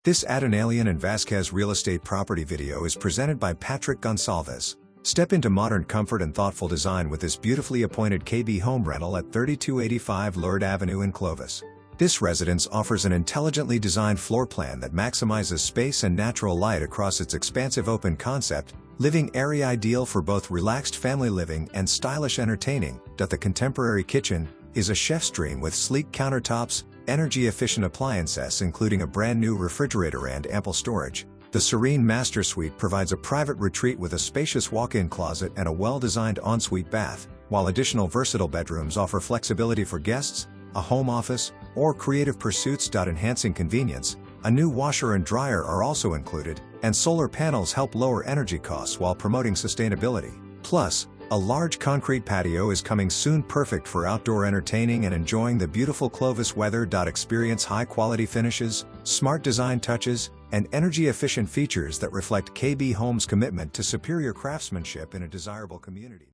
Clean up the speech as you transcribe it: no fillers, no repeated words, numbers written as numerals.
This Adanalian and Vasquez Real Estate property video is presented by Patrick Gonsalves. Step into modern comfort and thoughtful design with this beautifully appointed KB home rental at 3285 Lourdes Avenue in Clovis. This residence offers an intelligently designed floor plan that maximizes space and natural light across its expansive open concept, living area ideal for both relaxed family living and stylish entertaining. The contemporary kitchen is a chef's dream with sleek countertops, energy-efficient appliances including a brand new refrigerator and ample storage. The serene master suite provides a private retreat with a spacious walk-in closet and a well-designed ensuite bath, while additional versatile bedrooms offer flexibility for guests, a home office, or creative pursuits.Enhancing convenience. A new washer and dryer are also included, and solar panels help lower energy costs while promoting sustainability. Plus, a large concrete patio is coming soon, perfect for outdoor entertaining and enjoying the beautiful Clovis weather.Experience high-quality finishes, smart design touches, and energy-efficient features that reflect KB Home's commitment to superior craftsmanship in a desirable community.